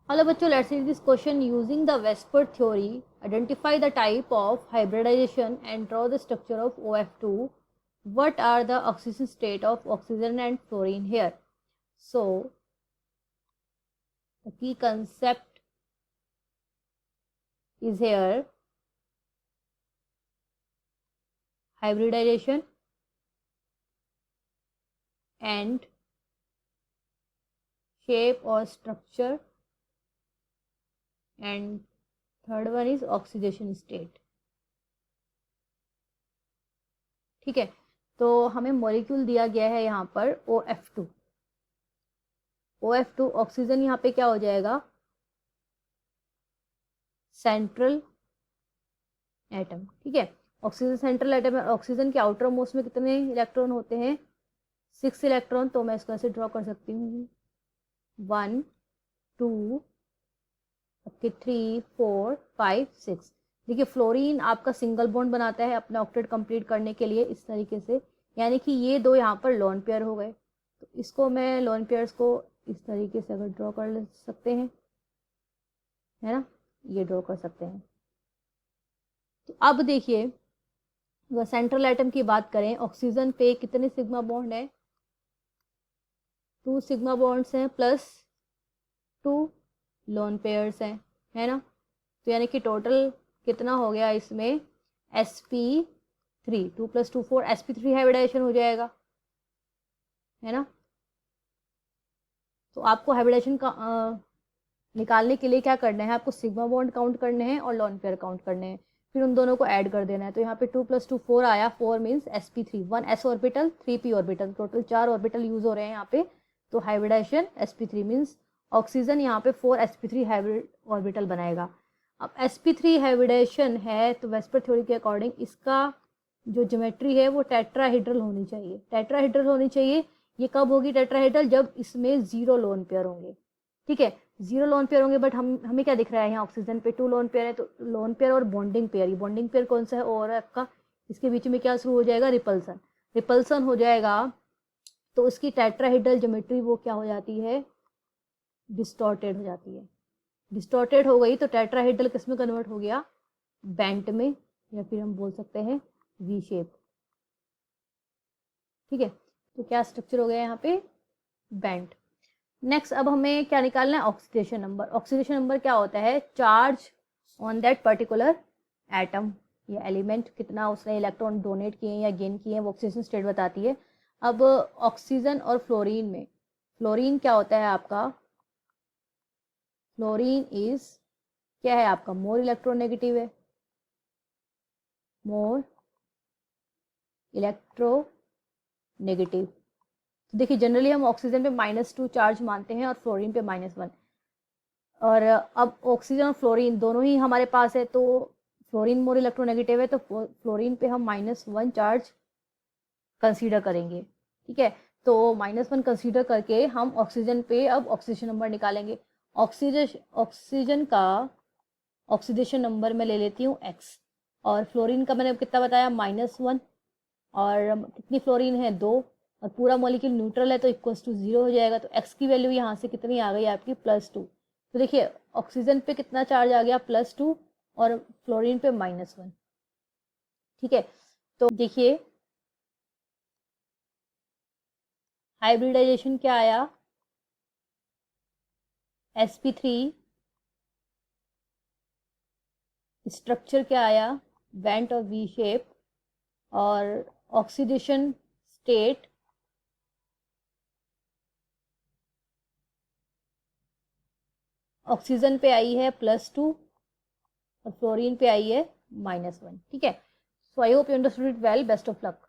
Hello बच्चों, let's see this question using the VSEPR theory identify the type of hybridization and draw the structure of OF2. What are the oxidation state of oxygen and fluorine here? So the key concept is here hybridization and shape or structure, and third one is oxidation state. ठीक है, तो हमें molecule दिया गया है यहाँ पर OF2. OF2 oxygen यहाँ पे क्या हो जाएगा, सेंट्रल एटम. ठीक है, ऑक्सीजन सेंट्रल एटम है. ऑक्सीजन के आउटर मोस्ट में कितने इलेक्ट्रॉन होते हैं, 6 इलेक्ट्रॉन. तो मैं इसको ऐसे ड्रॉ कर सकती हूँ 1 2 3 4 5 6. देखिए फ्लोरीन आपका सिंगल बॉन्ड बनाता है अपना ऑक्टेट कंप्लीट करने के लिए इस तरीके से, यानी कि ये दो यहाँ पर लोन पेयर हो गए. तो इसको मैं लोन पेयर्स को इस तरीके से अगर ड्रॉ कर सकते हैं, है ना, ये ड्रॉ कर सकते हैं. तो अब देखिए, अगर सेंट्रल एटम की बात करें, ऑक्सीजन पे कितने सिग्मा बॉन्ड है, 2 सिग्मा बॉन्ड्स हैं प्लस 2 लोन पेयर्स हैं, है ना. तो यानी कि टोटल कितना हो गया इसमें, sp3, 2 + 2 4, sp3 हाइब्रिडाइजेशन हो जाएगा, है ना. तो आपको हाइब्रिडाइजेशन का निकालने के लिए क्या करना है, आपको सिग्मा बॉन्ड काउंट करने हैं और लोन पेयर काउंट करने हैं, फिर उन दोनों को ऐड कर देना है. तो यहाँ पे 2 + 2 4 आया, 4 means sp3, 1 s orbital 3 p orbital, total 4 orbital use हो रहे हैं यहाँ पे. तो हाइब्रिडाइजेशन sp3 मीन्स ऑक्सीजन यहाँ पे 4 sp3 हाइब्रिड ऑर्बिटल बनाएगा. अब sp3 हाइब्रिडाइजेशन है तो वेस्पर थ्योरी के अकॉर्डिंग इसका जो ज्योमेट्री है वो टेट्राहेड्रल होनी चाहिए. टेट्राहेड्रल होनी चाहिए. ये कब होगी टेट्राहेड्रल, जब इसमें 0 लोन पेयर होंगे. ठीक है, 0 लोन पेयर होंगे. बट हमें क्या दिख रहा है यहाँ, ऑक्सीजन पे 2 लोन पेयर है. तो लोन पेयर और बॉन्डिंग पेयर, बॉन्डिंग पेयर कौन सा है, ORF का. इसके बीच में क्या शुरू हो जाएगा, रिपल्सन. रिपल्सन हो जाएगा तो उसकी टेट्राहेड्रल ज्योमेट्री वो क्या हो जाती है, डिस्टॉर्टेड हो जाती है. डिस्टॉर्टेड हो गई तो टेट्राहेड्रल किस में कन्वर्ट हो गया, बेंट में, या फिर हम बोल सकते हैं वी शेप. ठीक है, तो क्या स्ट्रक्चर हो गया यहाँ पे, बेंट. नेक्स्ट अब हमें क्या निकालना है, ऑक्सीडेशन नंबर. ऑक्सीडेशन नंबर क्या होता है, charge on that particular atom या एलिमेंट, कितना उसने इलेक्ट्रॉन डोनेट किए या गेन किए, वो ऑक्सीडेशन स्टेट बताती है. अब ऑक्सीजन और फ्लोरीन में, फ्लोरीन क्या होता है आपका, फ्लोरीन इज क्या है आपका, मोर इलेक्ट्रोनेगेटिव है, मोर इलेक्ट्रोनेगेटिव. तो देखिए जनरली हम ऑक्सीजन पे -2 चार्ज मानते हैं और फ्लोरीन पे -1. और अब ऑक्सीजन और फ्लोरीन दोनों ही हमारे पास है, तो फ्लोरीन मोर इलेक्ट्रोनेगेटिव है तो फ्लोरीन पे हम -1 चार्ज कंसीडर करेंगे. ठीक है, तो -1 कंसीडर करके हम ऑक्सीजन पे अब ऑक्सीडेशन नंबर निकालेंगे. ऑक्सीजन का ऑक्सीडेशन नंबर मैं ले लेती हूँ x, और फ्लोरीन का मैंने कितना बताया, -1, और कितनी फ्लोरीन है, 2, और पूरा मॉलिक्यूल न्यूट्रल है तो इक्वल्स टू 0 हो जाएगा. तो x की वैल्यू यहाँ से कितनी आ गई आपकी, +2. तो देखिए ऑक्सीजन पे कितना चार्ज आ गया, +2, और फ्लोरीन पे -1. ठीक है, तो देखिए हाइब्रिडाइजेशन क्या आया, sp3, स्ट्रक्चर क्या आया, बेंट और वी शेप, और ऑक्सीडेशन स्टेट ऑक्सीजन पे आई है +2 और फ्लोरीन पे आई है -1. ठीक है, so I hope you understood it well. Best of luck.